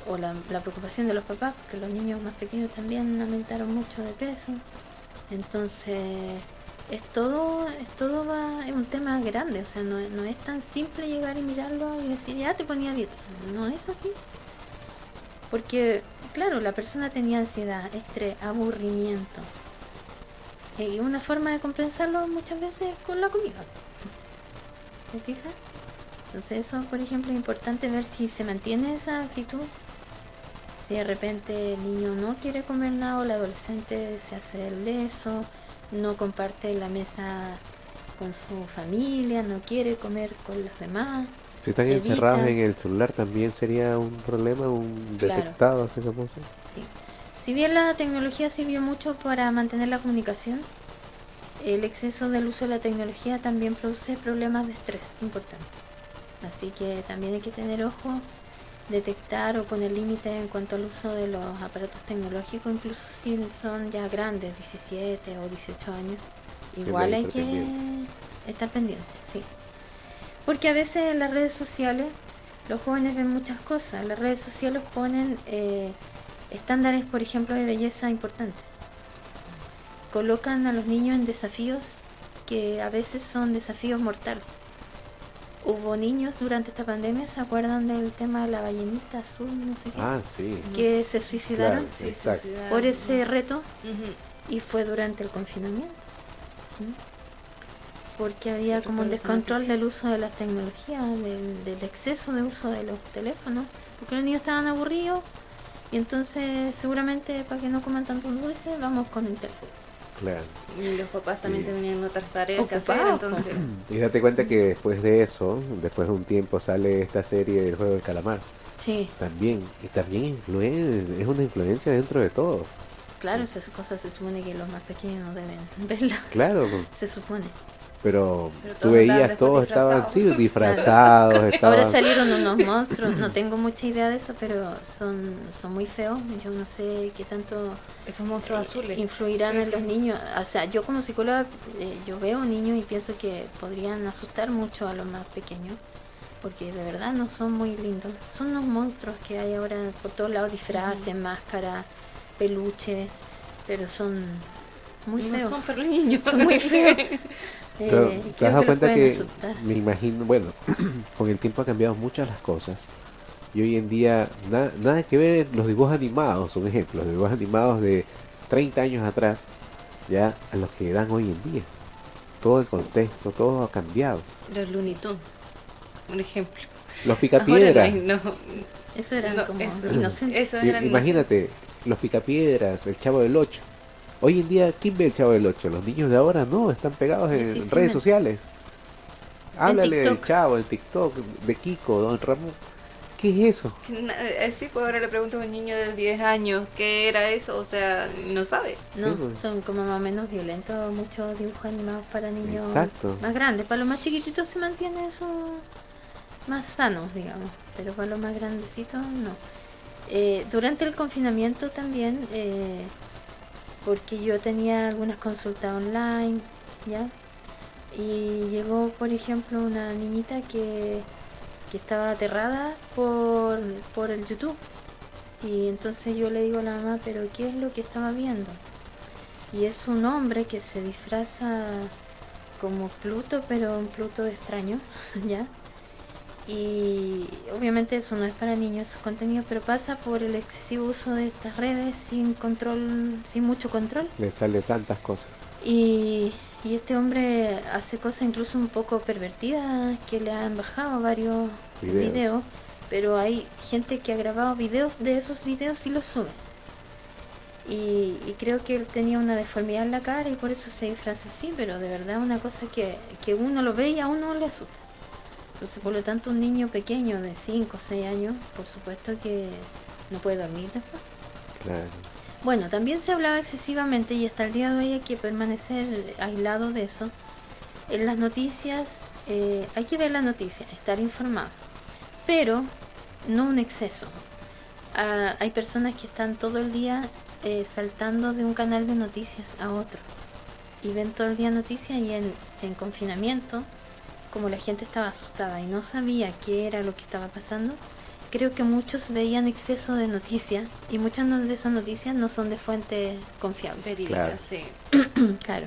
[SPEAKER 4] o la preocupación de los papás, porque los niños más pequeños también aumentaron mucho de peso. Entonces es un tema grande, o sea, no es tan simple llegar y mirarlo y decir, ya te ponía dieta. No es así. Porque, claro, la persona tenía ansiedad, estrés, aburrimiento. Y una forma de compensarlo muchas veces es con la comida. ¿Te fijas? Entonces eso, por ejemplo, es importante ver si se mantiene esa actitud. Si de repente el niño no quiere comer nada o el adolescente se hace el leso, no comparte la mesa con su familia, no quiere comer con los demás.
[SPEAKER 2] Si están encerrados en el celular también sería un problema, detectado así como eso.
[SPEAKER 4] Sí. Si bien la tecnología sirvió mucho para mantener la comunicación, el exceso del uso de la tecnología también produce problemas de estrés importantes. Así que también hay que tener ojo, detectar o poner límites en cuanto al uso de los aparatos tecnológicos, incluso si son ya grandes, 17 o 18 años. Igual hay que estar pendiente, sí. Porque a veces en las redes sociales los jóvenes ven muchas cosas. Las redes sociales ponen estándares, por ejemplo, de belleza importantes. Colocan a los niños en desafíos que a veces son desafíos mortales. Hubo niños durante esta pandemia, ¿se acuerdan del tema de la ballenita azul, no sé qué?
[SPEAKER 2] Ah, sí.
[SPEAKER 4] Que se suicidaron
[SPEAKER 2] Claro, exacto.
[SPEAKER 4] por ese reto
[SPEAKER 3] Ujú.
[SPEAKER 4] y fue durante el confinamiento. ¿Mm? Porque había
[SPEAKER 3] Sí,
[SPEAKER 4] como un
[SPEAKER 3] recuerdo esa
[SPEAKER 4] descontrol
[SPEAKER 3] noticia.
[SPEAKER 4] del uso de las tecnologías, del exceso de uso de los teléfonos, porque los niños estaban aburridos y entonces seguramente para que no coman tanto dulce vamos con el teléfono.
[SPEAKER 2] Claro.
[SPEAKER 3] Y los papás también
[SPEAKER 2] Sí.
[SPEAKER 3] tenían otras tareas que hacer,
[SPEAKER 4] Ocupados,
[SPEAKER 3] entonces...
[SPEAKER 2] Y date cuenta que después de eso, después de un tiempo, sale esta serie del juego del calamar.
[SPEAKER 4] Sí,
[SPEAKER 2] También, y también es una influencia dentro de todos.
[SPEAKER 4] claro, esas cosas se supone que los más pequeños no deben verlas,
[SPEAKER 2] Claro,
[SPEAKER 4] se supone.
[SPEAKER 2] pero
[SPEAKER 3] Pero
[SPEAKER 2] tú
[SPEAKER 3] todos
[SPEAKER 2] veías,
[SPEAKER 3] andaban
[SPEAKER 2] todos
[SPEAKER 3] después
[SPEAKER 2] estaban sí,
[SPEAKER 3] disfrazados.
[SPEAKER 2] disfrazados,
[SPEAKER 4] Ahora
[SPEAKER 2] estaban...
[SPEAKER 4] salieron unos monstruos, no tengo mucha idea de eso, pero son muy feos. Yo no sé qué tanto
[SPEAKER 3] Esos monstruos azules.
[SPEAKER 4] influirán en los niños. O sea, yo como psicóloga, yo veo niños y pienso que podrían asustar mucho a los más pequeños, porque de verdad no son muy lindos. Son unos monstruos que hay ahora por todos lados, disfraces, máscaras, peluche, pero son muy
[SPEAKER 3] No
[SPEAKER 4] feos.
[SPEAKER 3] son perros niños.
[SPEAKER 4] Son muy feos.
[SPEAKER 2] Pero
[SPEAKER 4] Y
[SPEAKER 2] te has
[SPEAKER 4] creo
[SPEAKER 2] dado
[SPEAKER 4] que los
[SPEAKER 2] cuenta
[SPEAKER 4] pueden
[SPEAKER 2] que,
[SPEAKER 4] asustar.
[SPEAKER 2] me imagino, bueno, con el tiempo ha cambiado muchas las cosas. Y hoy en día, nada que ver los dibujos animados, un ejemplo, los dibujos animados de 30 años atrás, ya a los que dan hoy en día. Todo el contexto, todo ha cambiado.
[SPEAKER 3] Los Looney Tunes, un ejemplo.
[SPEAKER 2] Los
[SPEAKER 3] Ahora
[SPEAKER 2] picapiedras,
[SPEAKER 3] no,
[SPEAKER 4] Eso eran
[SPEAKER 3] no,
[SPEAKER 4] como
[SPEAKER 3] eso,
[SPEAKER 4] inocentes.
[SPEAKER 3] eso eran
[SPEAKER 2] imagínate, los picapiedras, el Chavo del 8. Hoy en día, ¿quién ve el Chavo del 8? Los niños de ahora no, están pegados en
[SPEAKER 4] Difícilmente.
[SPEAKER 2] redes sociales. Háblale del
[SPEAKER 4] TikTok.
[SPEAKER 2] Chavo, el TikTok, de Kiko, Don Ramón. ¿Qué es eso?
[SPEAKER 3] Sí, pues ahora le pregunto a un niño de 10 años qué era eso, o sea, no sabe.
[SPEAKER 4] No,
[SPEAKER 2] Sí, pues.
[SPEAKER 4] son como más o menos violentos muchos dibujos animados para niños
[SPEAKER 2] Exacto.
[SPEAKER 4] más grandes. Para los más chiquititos se mantiene eso más sanos, digamos, pero para los más grandecitos no. Durante el confinamiento también, porque yo tenía algunas consultas online, ¿ya? Y llegó, por ejemplo, una niñita que estaba aterrada por el YouTube. Y entonces yo le digo a la mamá, pero ¿qué es lo que estaba viendo? Y es un hombre que se disfraza como Pluto, pero un Pluto extraño, ¿ya? Y obviamente eso no es para niños, esos contenidos, pero pasa por el excesivo uso de estas redes sin control, sin mucho control.
[SPEAKER 2] Le sale tantas cosas.
[SPEAKER 4] Y este hombre hace cosas incluso un poco pervertidas, que le han bajado varios videos, pero hay gente que ha grabado videos de esos videos y los sube. Y creo que él tenía una deformidad en la cara y por eso se disfraza así, pero de verdad una cosa que uno lo ve y a uno le asusta. Entonces, por lo tanto, un niño pequeño de 5 o 6 años, por supuesto que no puede dormir después.
[SPEAKER 2] Claro.
[SPEAKER 4] Bueno, también se hablaba excesivamente y hasta el día de hoy hay que permanecer aislado de eso. En las noticias, hay que ver la noticia, estar informado, pero no un exceso. Hay personas que están todo el día saltando de un canal de noticias a otro y ven todo el día noticias y en confinamiento, como la gente estaba asustada y no sabía qué era lo que estaba pasando, creo que muchos veían exceso de noticias y muchas de esas noticias no son de fuente confiable.
[SPEAKER 3] Verídica,
[SPEAKER 2] Claro.
[SPEAKER 3] sí.
[SPEAKER 4] Claro.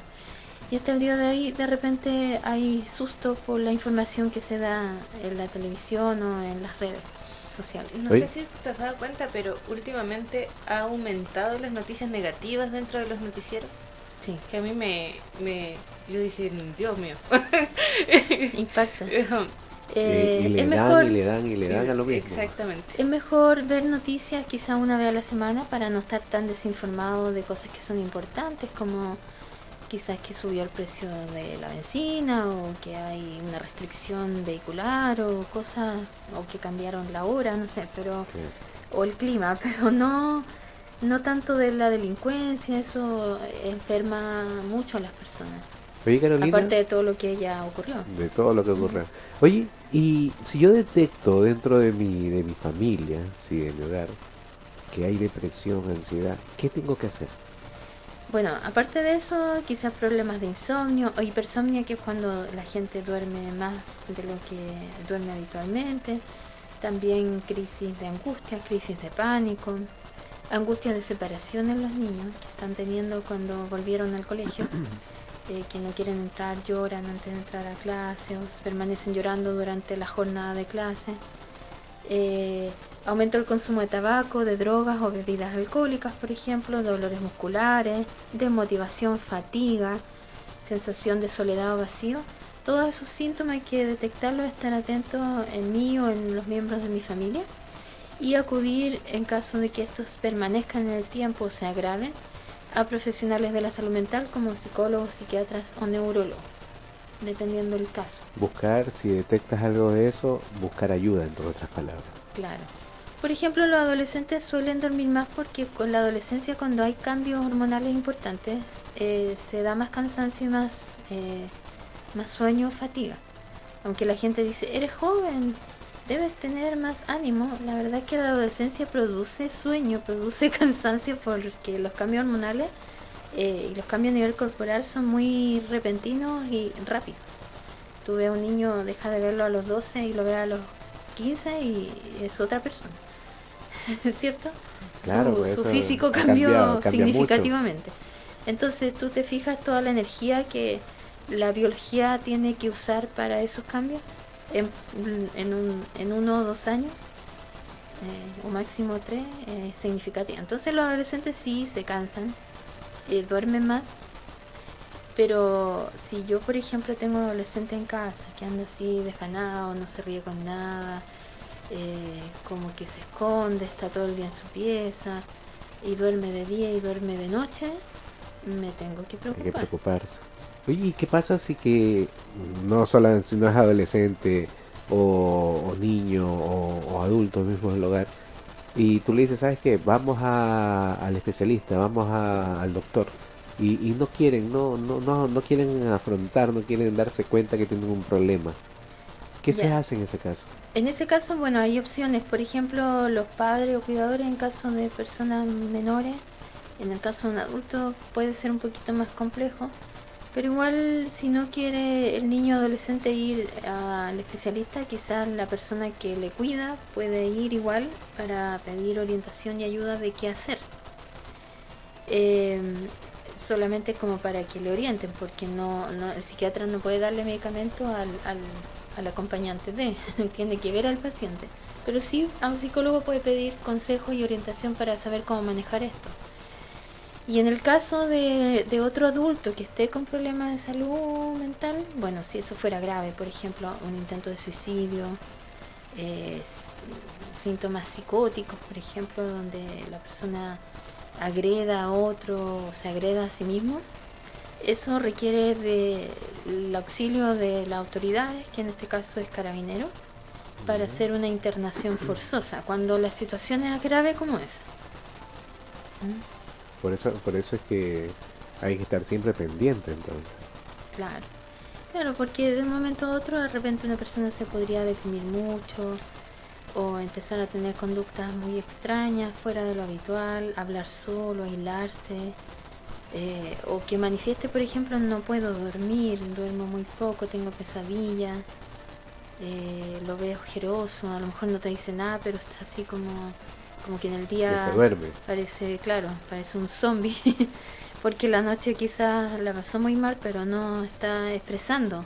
[SPEAKER 4] Y hasta el día de hoy de repente hay susto por la información que se da en la televisión o en las redes sociales.
[SPEAKER 3] No
[SPEAKER 2] Oye.
[SPEAKER 3] sé si te has dado cuenta, pero últimamente ha aumentado las noticias negativas dentro de los noticieros.
[SPEAKER 4] Sí,
[SPEAKER 3] Que a mí yo dije, Dios mío.
[SPEAKER 4] impacta.
[SPEAKER 2] Y le
[SPEAKER 4] Es
[SPEAKER 2] dan,
[SPEAKER 4] mejor,
[SPEAKER 2] y le dan, y le dan a lo mismo.
[SPEAKER 3] Exactamente.
[SPEAKER 4] es mejor ver noticias quizá una vez a la semana para no estar tan desinformado de cosas que son importantes, como quizás que subió el precio de la benzina o que hay una restricción vehicular o cosas, o que cambiaron la hora, no sé, pero
[SPEAKER 2] Sí.
[SPEAKER 4] o el clima, pero no tanto de la delincuencia. Eso enferma mucho a las personas,
[SPEAKER 2] Oye, Carolina,
[SPEAKER 4] aparte de todo lo que ya ocurrió.
[SPEAKER 2] de todo lo que ocurre. Oye, y si yo detecto dentro de mi familia, sí, de mi hogar, que hay depresión, ansiedad, ¿qué tengo que hacer?
[SPEAKER 4] Bueno, aparte de eso, quizás problemas de insomnio o hipersomnia, que es cuando la gente duerme más de lo que duerme habitualmente. También crisis de angustia, crisis de pánico, angustia de separación en los niños que están teniendo cuando volvieron al colegio. que no quieren entrar, lloran antes de entrar a clase o permanecen llorando durante la jornada de clase. Aumento el consumo de tabaco, de drogas o bebidas alcohólicas, por ejemplo, dolores musculares, desmotivación, fatiga, sensación de soledad o vacío. Todos esos síntomas hay que detectarlos, estar atentos en mí o en los miembros de mi familia y acudir, en caso de que estos permanezcan en el tiempo o se agraven, a profesionales de la salud mental como psicólogos, psiquiatras o neurólogos, dependiendo del caso.
[SPEAKER 2] Buscar, si detectas algo de eso, buscar ayuda, entre otras palabras.
[SPEAKER 4] Claro. Por ejemplo, los adolescentes suelen dormir más porque con la adolescencia, cuando hay cambios hormonales importantes, se da más cansancio y más sueño o fatiga. Aunque la gente dice, eres joven, debes tener más ánimo, la verdad es que la adolescencia produce sueño, produce cansancio, porque los cambios hormonales y los cambios a nivel corporal son muy repentinos y rápidos. Tú ves a un niño, deja de verlo a los 12 y lo ves a los 15 y es otra persona. ¿Cierto?
[SPEAKER 2] Claro,
[SPEAKER 4] su físico cambió
[SPEAKER 2] cambia
[SPEAKER 4] significativamente.
[SPEAKER 2] mucho.
[SPEAKER 4] Entonces tú te fijas toda la energía que la biología tiene que usar para esos cambios en 1 o 2 años, o máximo 3, significativa. Entonces los adolescentes sí se cansan, duermen más, pero si yo, por ejemplo, tengo adolescente en casa que anda así desganado, no se ríe con nada, como que se esconde, está todo el día en su pieza y duerme de día y duerme de noche, me tengo que preocupar.
[SPEAKER 2] Hay que preocuparse. Oye, ¿y qué pasa si que si no es adolescente o niño o adulto mismo en el hogar, y tú le dices, ¿sabes qué? Vamos al especialista, vamos al doctor, y no quieren, no quieren afrontar, no quieren darse cuenta que tienen un problema? ¿Qué se hace en ese caso?
[SPEAKER 4] En ese caso, bueno, hay opciones. Por ejemplo, los padres o cuidadores en caso de personas menores. En el caso de un adulto puede ser un poquito más complejo. Pero igual, si no quiere el niño adolescente ir al especialista, quizás la persona que le cuida puede ir igual para pedir orientación y ayuda de qué hacer. Solamente como para que le orienten, porque el psiquiatra no puede darle medicamento al acompañante tiene que ver al paciente. Pero sí, a un psicólogo puede pedir consejo y orientación para saber cómo manejar esto. Y en el caso de otro adulto que esté con problemas de salud mental, bueno, si eso fuera grave, por ejemplo, un intento de suicidio, síntomas psicóticos, por ejemplo, donde la persona agreda a otro o se agreda a sí mismo, eso requiere del auxilio de las autoridades, que en este caso es carabinero, para hacer una internación forzosa, cuando la situación es grave como esa.
[SPEAKER 2] Por eso es que hay que estar siempre pendiente, entonces.
[SPEAKER 4] Claro, porque de un momento a otro de repente una persona se podría deprimir mucho o empezar a tener conductas muy extrañas, fuera de lo habitual, hablar solo, aislarse, o que manifieste, por ejemplo, no puedo dormir, duermo muy poco, tengo pesadillas, lo veo ojeroso, a lo mejor no te dice nada, pero está así como que en el día
[SPEAKER 2] se duerme.
[SPEAKER 4] parece un zombie, porque la noche quizás la pasó muy mal, pero no está expresando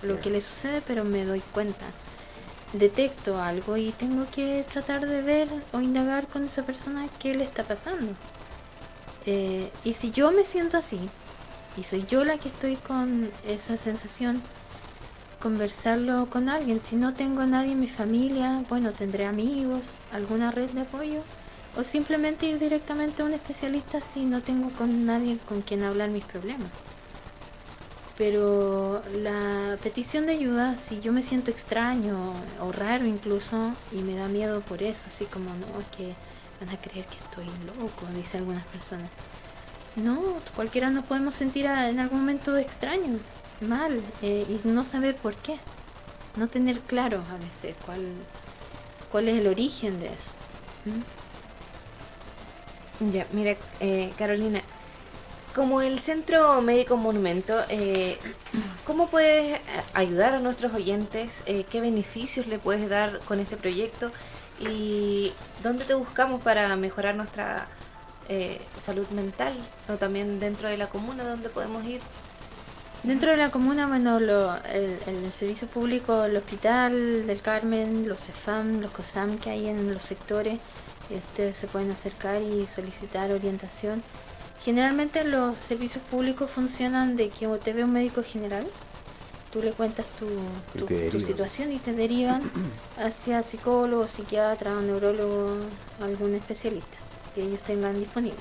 [SPEAKER 4] lo que le sucede, pero me doy cuenta. Detecto algo y tengo que tratar de ver o indagar con esa persona qué le está pasando. Y si yo me siento así, y soy yo la que estoy con esa sensación, conversarlo con alguien. Si no tengo a nadie en mi familia, bueno, tendré amigos, alguna red de apoyo, o simplemente ir directamente a un especialista si no tengo con nadie con quien hablar mis problemas. Pero la petición de ayuda, si yo me siento extraño o raro incluso, y me da miedo por eso, así como, no, es que van a creer que estoy loco, dicen algunas personas. No, cualquiera nos podemos sentir en algún momento extraño, mal, y no saber por qué, no tener claro a veces cuál es el origen de eso.
[SPEAKER 3] Ya, mira, Carolina, como el Centro Médico Monumento, ¿cómo puedes ayudar a nuestros oyentes? ¿Qué beneficios le puedes dar con este proyecto? ¿Y dónde te buscamos para mejorar nuestra salud mental? O también dentro de la comuna, ¿dónde podemos ir?
[SPEAKER 4] Dentro de la comuna, bueno, el servicio público, el Hospital del Carmen, los CEFAM, los COSAM que hay en los sectores, ustedes se pueden acercar y solicitar orientación. Generalmente los servicios públicos funcionan de que te ve un médico general, tú le cuentas tu situación y te derivan hacia psicólogo, psiquiatra o neurólogo, algún especialista que ellos tengan disponible.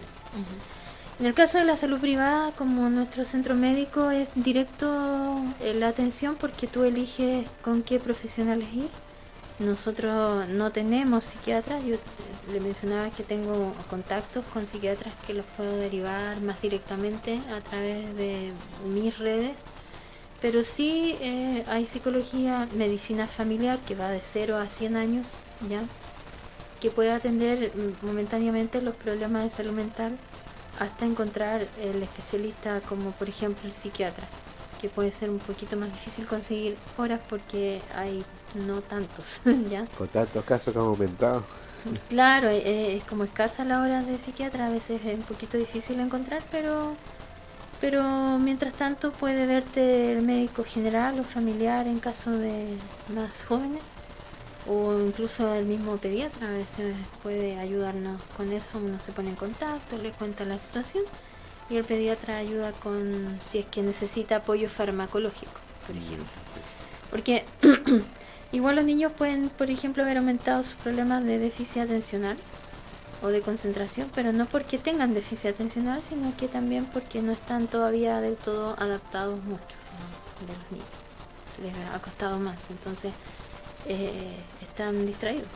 [SPEAKER 4] En el caso de la salud privada, como nuestro centro médico es directo la atención porque tú eliges con qué profesionales ir. Nosotros no tenemos psiquiatras, yo le mencionaba que tengo contactos con psiquiatras que los puedo derivar más directamente a través de mis redes, pero sí hay psicología, medicina familiar que va de 0 a 100 años, ¿ya? Que puede atender momentáneamente los problemas de salud mental hasta encontrar el especialista como por ejemplo el psiquiatra, que puede ser un poquito más difícil conseguir horas porque hay no tantos, ¿ya?
[SPEAKER 2] Con tantos casos que han aumentado.
[SPEAKER 4] Claro, es como escasa la hora de psiquiatra, a veces es un poquito difícil encontrar, pero mientras tanto puede verte el médico general o familiar en caso de más jóvenes, o incluso el mismo pediatra a veces puede ayudarnos con eso. Uno se pone en contacto, le cuenta la situación y el pediatra ayuda con si es que necesita apoyo farmacológico, por ejemplo. Porque igual los niños pueden, por ejemplo, haber aumentado sus problemas de déficit atencional o de concentración, pero no porque tengan déficit atencional, sino que también porque no están todavía del todo adaptados mucho, ¿no? De los niños. Les ha costado más, entonces están distraídos,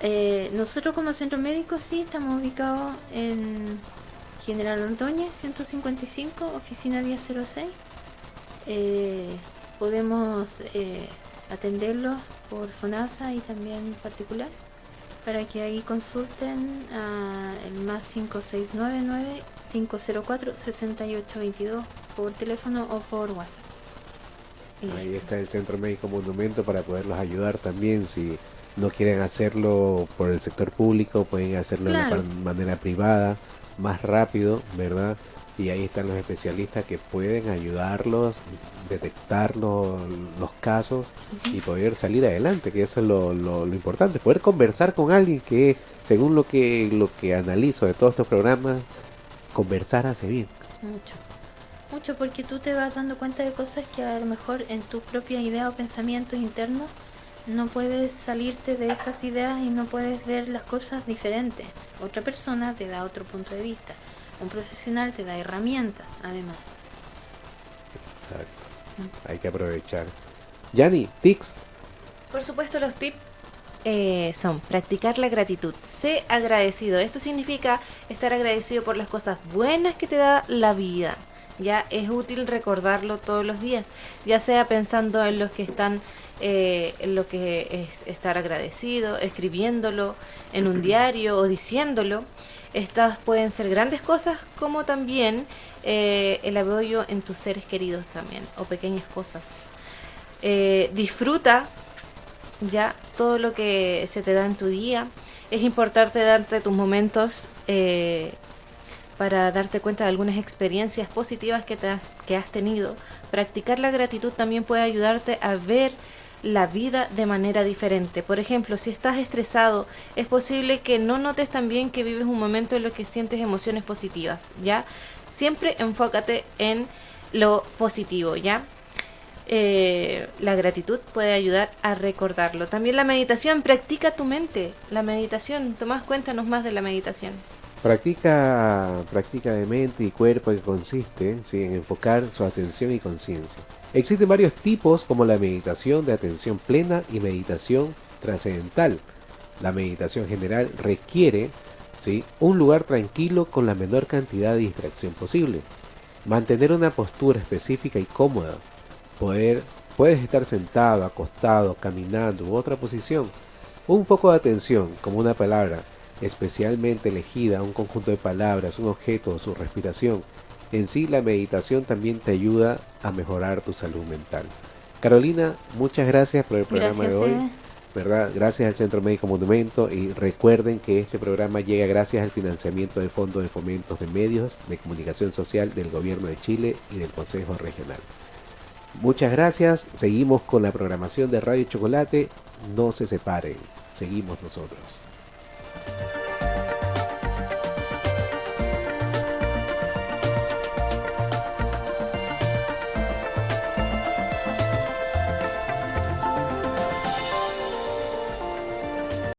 [SPEAKER 4] ¿ya? Nosotros como centro médico sí estamos ubicados en General Ordóñez 155, oficina 1006. Podemos atenderlos por FONASA y también particular, para que ahí consulten el más 5699-504-6822 por teléfono o por WhatsApp.
[SPEAKER 2] Ahí está el Centro Médico Monumento para poderlos ayudar también. Si no quieren hacerlo por el sector público, pueden hacerlo de manera privada, más rápido, ¿verdad? Y ahí están los especialistas que pueden ayudarlos, detectar los casos y poder salir adelante, que eso es lo importante, poder conversar con alguien que, según lo que analizo de todos estos programas, conversar hace bien.
[SPEAKER 4] Mucho, porque tú te vas dando cuenta de cosas que a lo mejor en tu propia idea o pensamiento interno no puedes salirte de esas ideas y no puedes ver las cosas diferentes. Otra persona te da otro punto de vista. Un profesional te da herramientas, además.
[SPEAKER 2] Exacto. Hay que aprovechar. Yani, tips.
[SPEAKER 3] Por supuesto, los tips son practicar la gratitud. Sé agradecido. Esto significa estar agradecido por las cosas buenas que te da la vida. Ya es útil recordarlo todos los días, ya sea pensando en los que están, en lo que es estar agradecido, escribiéndolo en un diario o diciéndolo. Estas pueden ser grandes cosas, como también el apoyo en tus seres queridos también, o pequeñas cosas. Disfruta ya todo lo que se te da en tu día. Es importante darte tus momentos para darte cuenta de algunas experiencias positivas que has tenido. Practicar la gratitud también puede ayudarte a ver la vida de manera diferente. Por ejemplo, si estás estresado, es posible que no notes también que vives un momento en lo que sientes emociones positivas, ¿ya? Siempre enfócate en lo positivo, ¿ya? La gratitud puede ayudar a recordarlo. También la meditación, practica tu mente. La meditación, Tomás, cuéntanos más de la meditación.
[SPEAKER 2] Práctica de mente y cuerpo, que consiste en enfocar su atención y conciencia. Existen varios tipos, como la meditación de atención plena y meditación trascendental. La meditación general requiere un lugar tranquilo con la menor cantidad de distracción posible. Mantener una postura específica y cómoda. Puedes estar sentado, acostado, caminando u otra posición. Un foco de atención, como una palabra especialmente elegida, un conjunto de palabras, un objeto o su respiración. En sí, la meditación también te ayuda a mejorar tu salud mental. Carolina, muchas gracias por el programa de hoy. ¿verdad? Gracias al Centro Médico Monumento, y recuerden que este programa llega gracias al financiamiento del Fondo de Fomentos de Medios de Comunicación Social del Gobierno de Chile y del Consejo Regional. Muchas gracias, seguimos con la programación de Radio Chocolate, no se separen, seguimos nosotros.